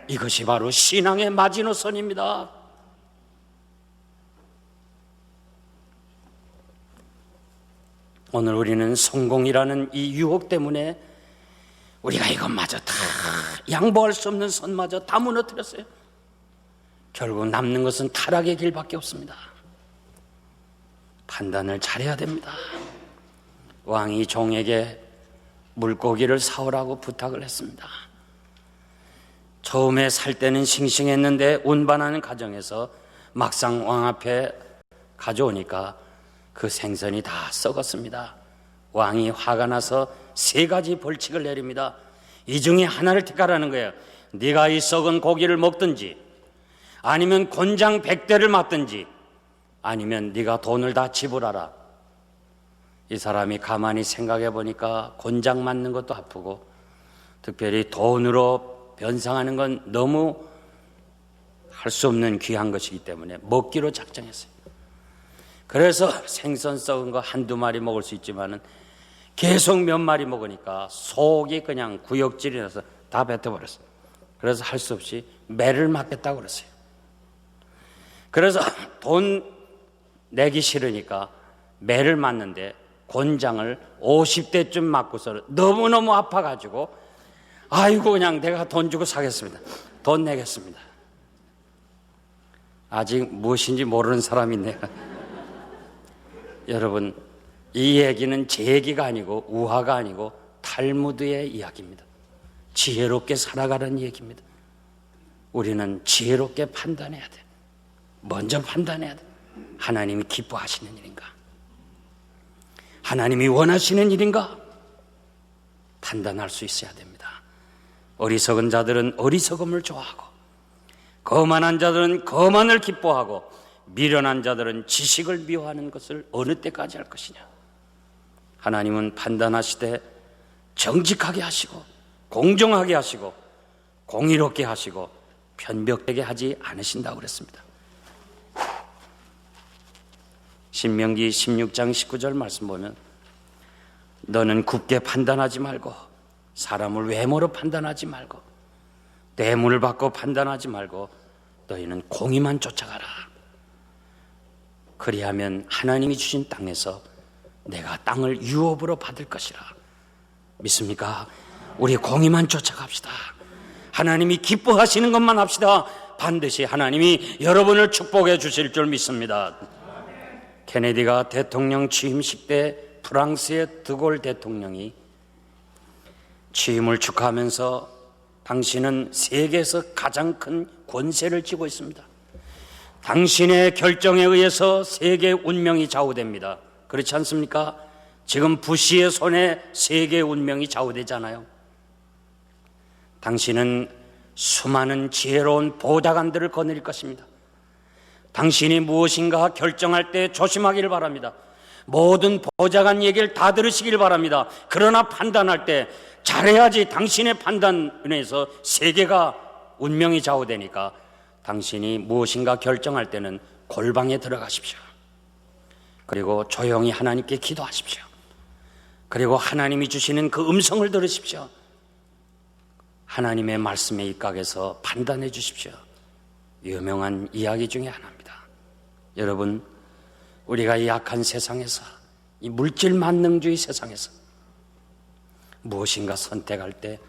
이것이 바로 신앙의 마지노선입니다. 오늘 우리는 성공이라는 이 유혹 때문에 우리가 이것마저 다 양보할 수 없는 선마저 다 무너뜨렸어요. 결국 남는 것은 타락의 길밖에 없습니다. 판단을 잘해야 됩니다. 왕이 종에게 물고기를 사오라고 부탁을 했습니다. 처음에 살 때는 싱싱했는데 운반하는 과정에서 막상 왕 앞에 가져오니까 그 생선이 다 썩었습니다. 왕이 화가 나서 세 가지 벌칙을 내립니다. 이 중에 하나를 택하라는 거예요. 네가 이 썩은 고기를 먹든지, 아니면 곤장 100대를 맞든지, 아니면 네가 돈을 다 지불하라. 이 사람이 가만히 생각해 보니까 곤장 맞는 것도 아프고 특별히 돈으로 변상하는 건 너무 할 수 없는 귀한 것이기 때문에 먹기로 작정했어요. 그래서 생선 썩은 거 한두 마리 먹을 수 있지만은 계속 몇 마리 먹으니까 속이 그냥 구역질이 나서 다 뱉어버렸어요. 그래서 할 수 없이 매를 맞겠다고 그랬어요. 그래서 돈 내기 싫으니까 매를 맞는데 곤장을 50대쯤 맞고서 너무너무 아파가지고 아이고 그냥 내가 돈 주고 사겠습니다. 돈 내겠습니다. 아직 무엇인지 모르는 사람이 내가 여러분, 이 얘기는 제 얘기가 아니고 우화가 아니고 탈무드의 이야기입니다. 지혜롭게 살아가라는 얘기입니다. 우리는 지혜롭게 판단해야 돼. 먼저 판단해야 돼. 하나님이 기뻐하시는 일인가? 하나님이 원하시는 일인가? 판단할 수 있어야 됩니다. 어리석은 자들은 어리석음을 좋아하고 거만한 자들은 거만을 기뻐하고 미련한 자들은 지식을 미워하는 것을 어느 때까지 할 것이냐. 하나님은 판단하시되 정직하게 하시고 공정하게 하시고 공의롭게 하시고 편벽되게 하지 않으신다고 그랬습니다. 신명기 16장 19절 말씀 보면 너는 굽게 판단하지 말고 사람을 외모로 판단하지 말고 뇌물을 받고 판단하지 말고 너희는 공의만 쫓아가라. 그리하면 하나님이 주신 땅에서 내가 땅을 유업으로 받을 것이라. 믿습니까? 우리 공의만 쫓아갑시다. 하나님이 기뻐하시는 것만 합시다. 반드시 하나님이 여러분을 축복해 주실 줄 믿습니다. 케네디가 대통령 취임식 때 프랑스의 드골 대통령이 취임을 축하하면서 당신은 세계에서 가장 큰 권세를 쥐고 있습니다. 당신의 결정에 의해서 세계의 운명이 좌우됩니다. 그렇지 않습니까? 지금 부시의 손에 세계의 운명이 좌우되잖아요. 당신은 수많은 지혜로운 보좌관들을 거느릴 것입니다. 당신이 무엇인가 결정할 때 조심하기를 바랍니다. 모든 보좌관 얘기를 다 들으시길 바랍니다. 그러나 판단할 때 잘해야지. 당신의 판단에 의해서 세계가 운명이 좌우되니까 당신이 무엇인가 결정할 때는 골방에 들어가십시오. 그리고 조용히 하나님께 기도하십시오. 그리고 하나님이 주시는 그 음성을 들으십시오. 하나님의 말씀에 입각해서 판단해 주십시오. 유명한 이야기 중에 하나입니다. 여러분, 우리가 이 약한 세상에서, 이 물질 만능주의 세상에서 무엇인가 선택할 때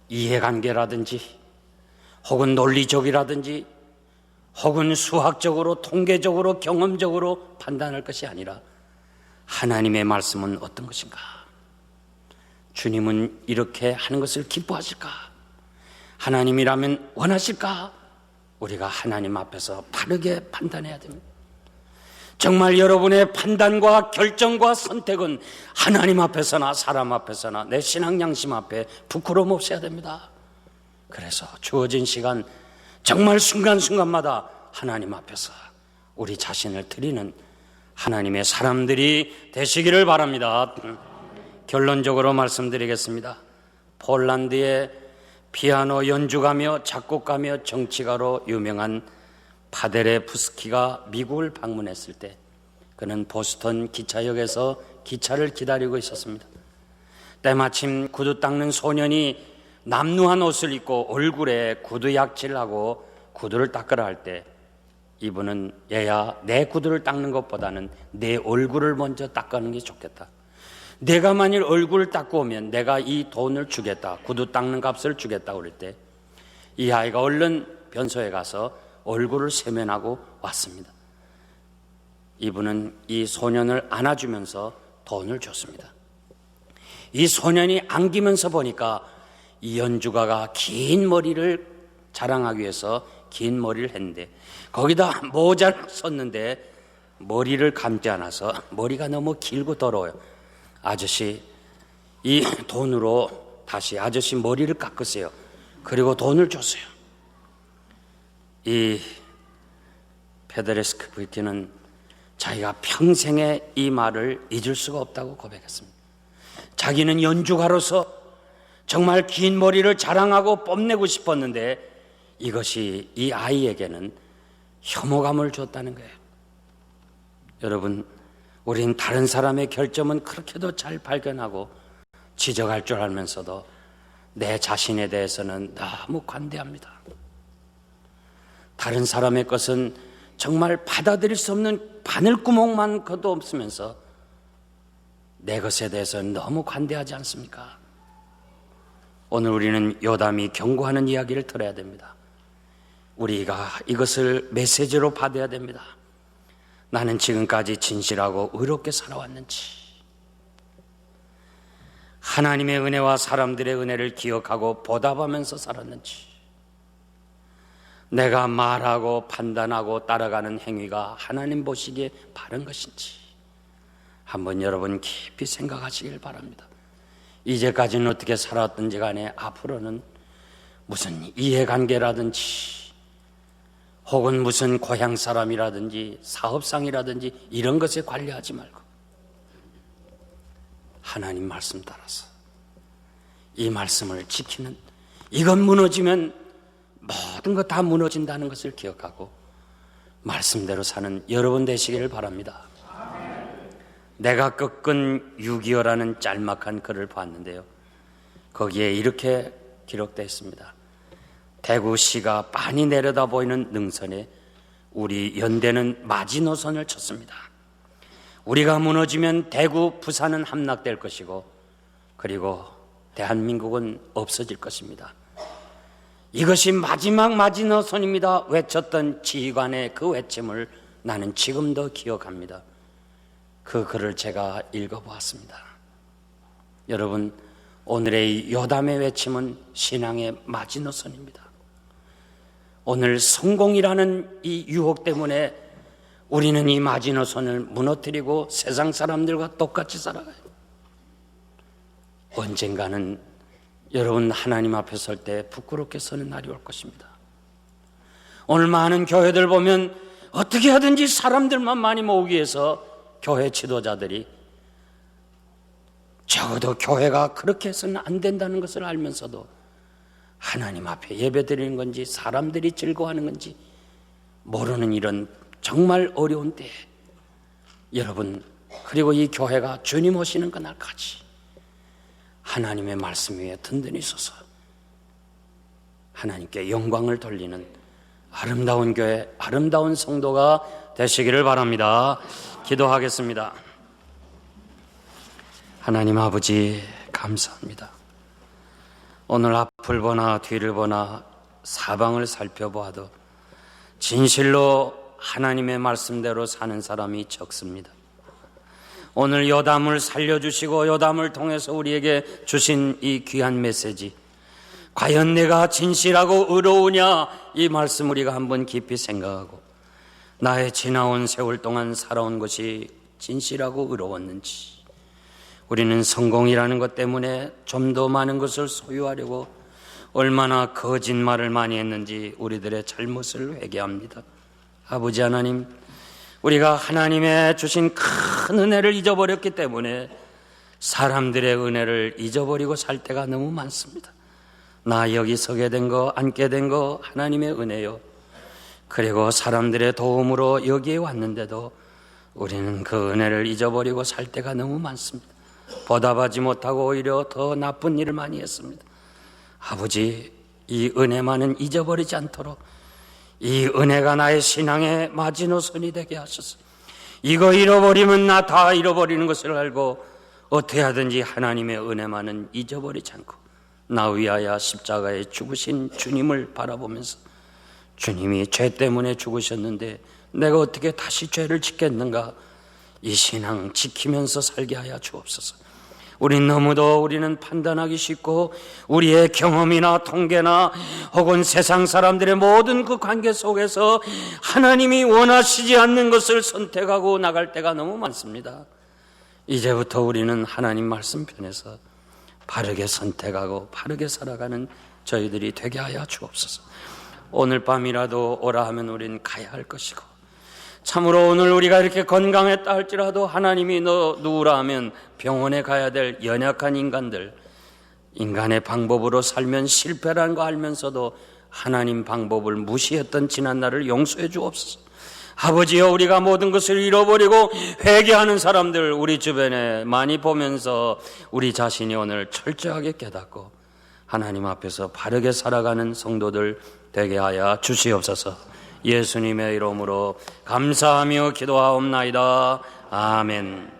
이해관계라든지 혹은 논리적이라든지 혹은 수학적으로 통계적으로 경험적으로 판단할 것이 아니라 하나님의 말씀은 어떤 것인가? 주님은 이렇게 하는 것을 기뻐하실까? 하나님이라면 원하실까? 우리가 하나님 앞에서 바르게 판단해야 됩니다. 정말 여러분의 판단과 결정과 선택은 하나님 앞에서나 사람 앞에서나 내 신앙 양심 앞에 부끄러움 없어야 됩니다. 그래서 주어진 시간 정말 순간순간마다 하나님 앞에서 우리 자신을 드리는 하나님의 사람들이 되시기를 바랍니다. 결론적으로 말씀드리겠습니다. 폴란드의 피아노 연주가며 작곡가며 정치가로 유명한 파데레프스키가 미국을 방문했을 때 그는 보스턴 기차역에서 기차를 기다리고 있었습니다. 때마침 구두 닦는 소년이 남루한 옷을 입고 얼굴에 구두 약칠을 하고 구두를 닦으라 할 때 이분은 얘야, 내 구두를 닦는 것보다는 내 얼굴을 먼저 닦는 게 좋겠다. 내가 만일 얼굴을 닦고 오면 내가 이 돈을 주겠다, 구두 닦는 값을 주겠다 그럴 때 이 아이가 얼른 변소에 가서 얼굴을 세면하고 왔습니다. 이분은 이 소년을 안아주면서 돈을 줬습니다. 이 소년이 안기면서 보니까 이 연주가가 긴 머리를 자랑하기 위해서 긴 머리를 했는데 거기다 모자를 썼는데 머리를 감지 않아서 머리가 너무 길고 더러워요. 아저씨, 이 돈으로 다시 아저씨 머리를 깎으세요. 그리고 돈을 줬어요. 이 페데레스크비티는 자기가 평생에 이 말을 잊을 수가 없다고 고백했습니다. 자기는 연주가로서 정말 긴 머리를 자랑하고 뽐내고 싶었는데 이것이 이 아이에게는 혐오감을 줬다는 거예요. 여러분, 우린 다른 사람의 결점은 그렇게도 잘 발견하고 지적할 줄 알면서도 내 자신에 대해서는 너무 관대합니다. 다른 사람의 것은 정말 받아들일 수 없는 바늘구멍만 그도 없으면서 내 것에 대해서는 너무 관대하지 않습니까? 오늘 우리는 요담이 경고하는 이야기를 들어야 됩니다. 우리가 이것을 메시지로 받아야 됩니다. 나는 지금까지 진실하고 의롭게 살아왔는지, 하나님의 은혜와 사람들의 은혜를 기억하고 보답하면서 살았는지, 내가 말하고 판단하고 따라가는 행위가 하나님 보시기에 바른 것인지 한번 여러분 깊이 생각하시길 바랍니다. 이제까지는 어떻게 살았든지 간에 앞으로는 무슨 이해관계라든지 혹은 무슨 고향 사람이라든지 사업상이라든지 이런 것에 관리하지 말고 하나님 말씀 따라서 이 말씀을 지키는, 이건 무너지면 모든 것 다 무너진다는 것을 기억하고 말씀대로 사는 여러분 되시기를 바랍니다. 내가 꺾은 6.25라는 짤막한 글을 봤는데요, 거기에 이렇게 기록되어 있습니다. 대구시가 빤히 내려다 보이는 능선에 우리 연대는 마지노선을 쳤습니다. 우리가 무너지면 대구, 부산은 함락될 것이고 그리고 대한민국은 없어질 것입니다. 이것이 마지막 마지노선입니다 외쳤던 지휘관의 그 외침을 나는 지금도 기억합니다. 그 글을 제가 읽어보았습니다. 여러분, 오늘의 요담의 외침은 신앙의 마지노선입니다. 오늘 성공이라는 이 유혹 때문에 우리는 이 마지노선을 무너뜨리고 세상 사람들과 똑같이 살아가요. 언젠가는 여러분 하나님 앞에 설 때 부끄럽게 서는 날이 올 것입니다. 오늘 많은 교회들 보면 어떻게 하든지 사람들만 많이 모으기 위해서 교회 지도자들이 적어도 교회가 그렇게 해서는 안 된다는 것을 알면서도 하나님 앞에 예배드리는 건지 사람들이 즐거워하는 건지 모르는 이런 정말 어려운 때에 여러분, 그리고 이 교회가 주님 오시는 그날까지 하나님의 말씀 위에 든든히 서서 하나님께 영광을 돌리는 아름다운 교회, 아름다운 성도가 되시기를 바랍니다. 기도하겠습니다. 하나님 아버지, 감사합니다. 오늘 앞을 보나 뒤를 보나 사방을 살펴보아도 진실로 하나님의 말씀대로 사는 사람이 적습니다. 오늘 요담을 살려주시고 요담을 통해서 우리에게 주신 이 귀한 메시지, 과연 내가 진실하고 의로우냐, 이 말씀 우리가 한번 깊이 생각하고 나의 지나온 세월 동안 살아온 것이 진실하고 의로웠는지, 우리는 성공이라는 것 때문에 좀 더 많은 것을 소유하려고 얼마나 거짓말을 많이 했는지 우리들의 잘못을 회개합니다. 아버지 하나님, 우리가 하나님의 주신 큰 은혜를 잊어버렸기 때문에 사람들의 은혜를 잊어버리고 살 때가 너무 많습니다. 나 여기 서게 된 거, 앉게 된 거 하나님의 은혜요. 그리고 사람들의 도움으로 여기에 왔는데도 우리는 그 은혜를 잊어버리고 살 때가 너무 많습니다. 보답하지 못하고 오히려 더 나쁜 일을 많이 했습니다. 아버지, 이 은혜만은 잊어버리지 않도록 이 은혜가 나의 신앙의 마지노선이 되게 하소서. 이거 잃어버리면 나 다 잃어버리는 것을 알고 어떻게 하든지 하나님의 은혜만은 잊어버리지 않고 나 위하여 십자가에 죽으신 주님을 바라보면서, 주님이 죄 때문에 죽으셨는데 내가 어떻게 다시 죄를 짓겠는가, 이 신앙 지키면서 살게 하여 주옵소서. 우리는 판단하기 쉽고 우리의 경험이나 통계나 혹은 세상 사람들의 모든 그 관계 속에서 하나님이 원하시지 않는 것을 선택하고 나갈 때가 너무 많습니다. 이제부터 우리는 하나님 말씀 편에서 바르게 선택하고 바르게 살아가는 저희들이 되게 하여 주옵소서. 오늘 밤이라도 오라 하면 우리는 가야 할 것이고, 참으로 오늘 우리가 이렇게 건강했다 할지라도 하나님이 너 누구라 하면 병원에 가야 될 연약한 인간들, 인간의 방법으로 살면 실패라는 거 알면서도 하나님 방법을 무시했던 지난날을 용서해 주옵소서. 아버지여, 우리가 모든 것을 잃어버리고 회개하는 사람들 우리 주변에 많이 보면서 우리 자신이 오늘 철저하게 깨닫고 하나님 앞에서 바르게 살아가는 성도들 되게 하여 주시옵소서. 예수님의 이름으로 감사하며 기도하옵나이다. 아멘.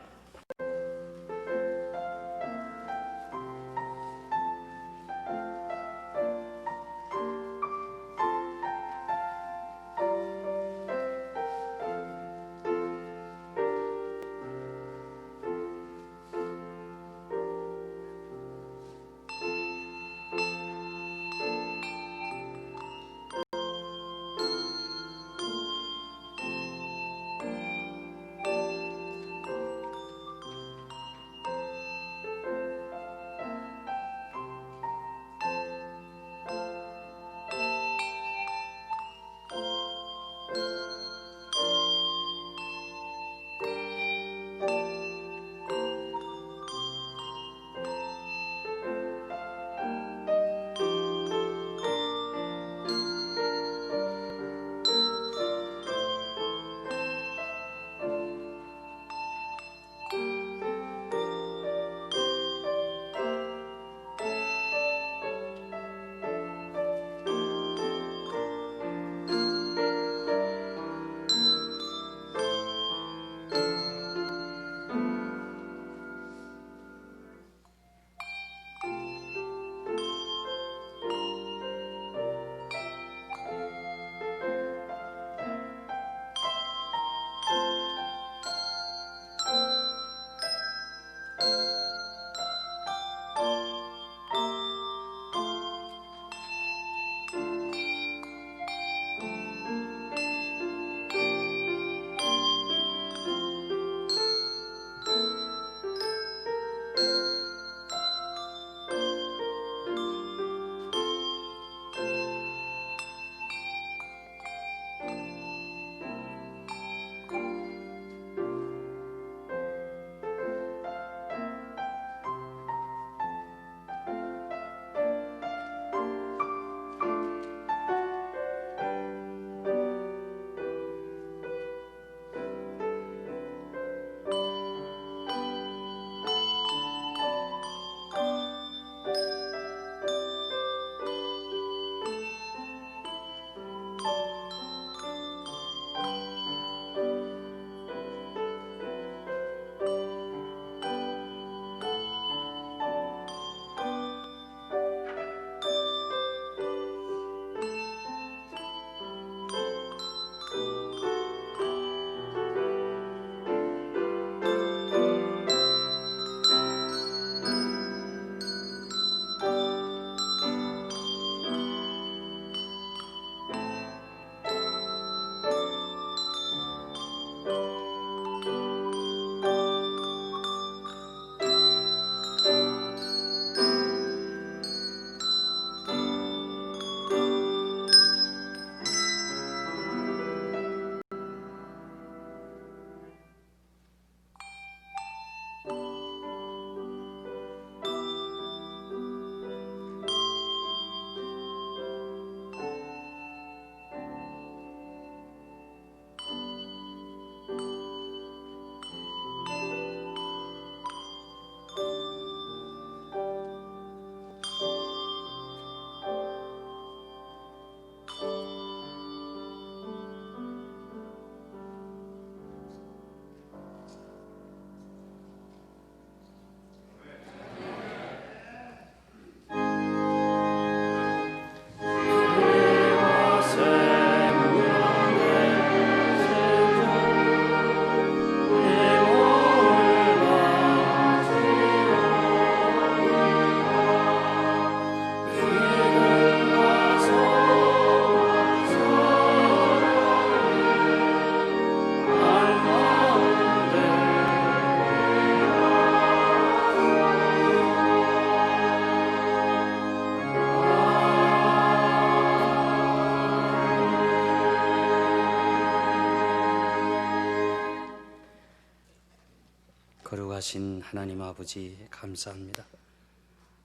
거룩하신 하나님 아버지 감사합니다.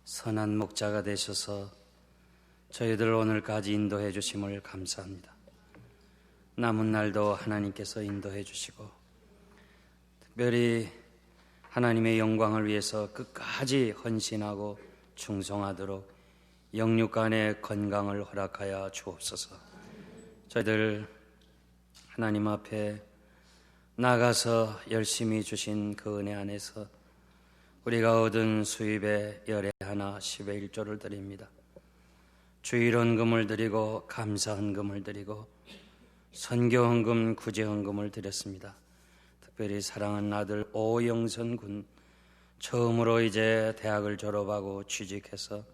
선한 목자가 되셔서 저희들 오늘까지 인도해 주심을 감사합니다. 남은 날도 하나님께서 인도해 주시고 특별히 하나님의 영광을 위해서 끝까지 헌신하고 충성하도록 영육간의 건강을 허락하여 주옵소서. 저희들 하나님 앞에 나가서 열심히 주신 그 은혜 안에서 우리가 얻은 수입의 열의 하나 10의 1조를 드립니다. 주일헌금을 드리고 감사헌금을 드리고 선교헌금, 구제헌금을 드렸습니다. 특별히 사랑하는 아들 오영선 군 처음으로 이제 대학을 졸업하고 취직해서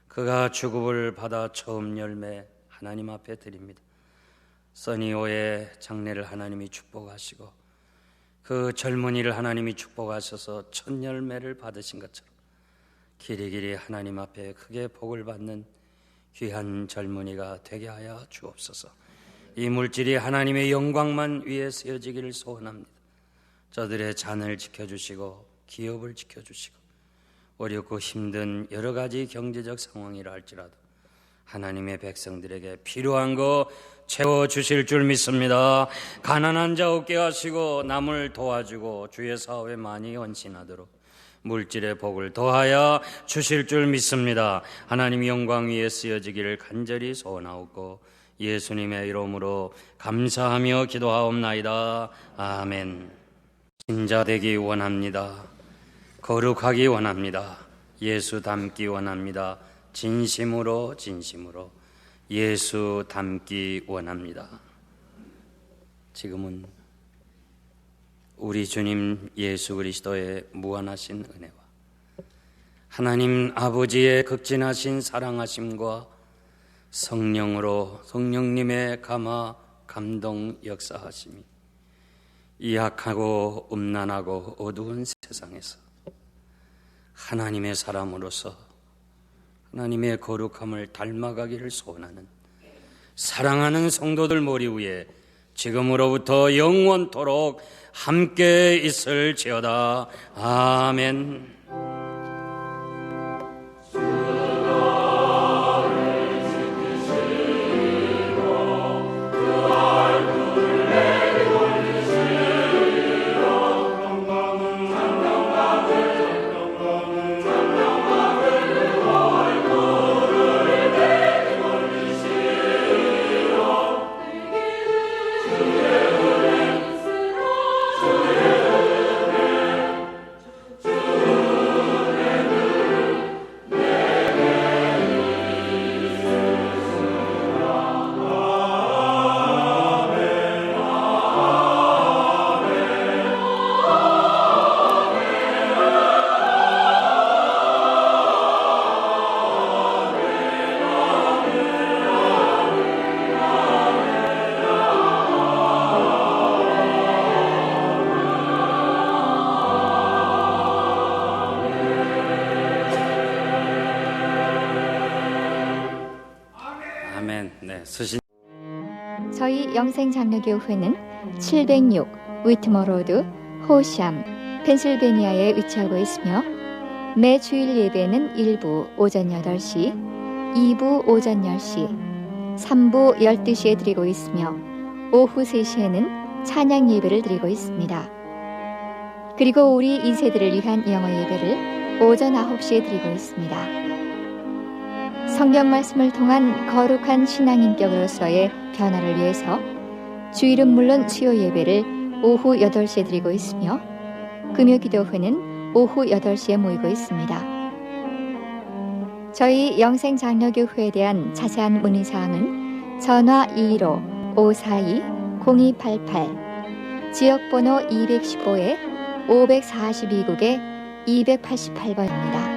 그가 주급을 받아 처음 열매 하나님 앞에 드립니다. 써니오의 장래를 하나님이 축복하시고 그 젊은이를 하나님이 축복하셔서 첫 열매를 받으신 것처럼 길이길이 하나님 앞에 크게 복을 받는 귀한 젊은이가 되게 하여 주옵소서. 이 물질이 하나님의 영광만 위에 세워지기를 소원합니다. 저들의 잔을 지켜주시고 기업을 지켜주시고 어렵고 힘든 여러 가지 경제적 상황이라 할지라도 하나님의 백성들에게 필요한 거 채워주실 줄 믿습니다. 가난한 자 없게 하시고 남을 도와주고 주의 사업에 많이 헌신하도록 물질의 복을 더하여 주실 줄 믿습니다. 하나님 영광 위에 쓰여지기를 간절히 소원하옵고 예수님의 이름으로 감사하며 기도하옵나이다. 아멘. 신자 되기 원합니다. 거룩하기 원합니다. 예수 닮기 원합니다. 진심으로 예수 닮기 원합니다. 지금은 우리 주님 예수 그리스도의 무한하신 은혜와 하나님 아버지의 극진하신 사랑하심과 성령님의 감화 감동 역사하심이 이 악하고 음란하고 어두운 세상에서 하나님의 사람으로서 하나님의 거룩함을 닮아가기를 소원하는 사랑하는 성도들 머리 위에 지금으로부터 영원토록 함께 있을지어다. 아멘. 저희 영생장로교회는 706 위트머 로드, 호샴, 펜실베니아에 위치하고 있으며 매 주일 예배는 1부 오전 8시, 2부 오전 10시, 3부 12시에 드리고 있으며 오후 3시에는 찬양 예배를 드리고 있습니다. 그리고 우리 2세들을 위한 영어 예배를 오전 9시에 드리고 있습니다. 성경 말씀을 통한 거룩한 신앙인격으로서의 변화를 위해서 주일은 물론 수요 예배를 오후 8시에 드리고 있으며 금요 기도회는 오후 8시에 모이고 있습니다. 저희 영생장로교회에 대한 자세한 문의사항은 전화 215-542-0288, 지역번호 215에 542국에 288번입니다.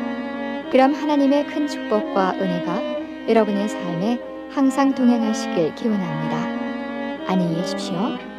그럼 하나님의 큰 축복과 은혜가 여러분의 삶에 항상 동행하시길 기원합니다. 안녕히 계십시오.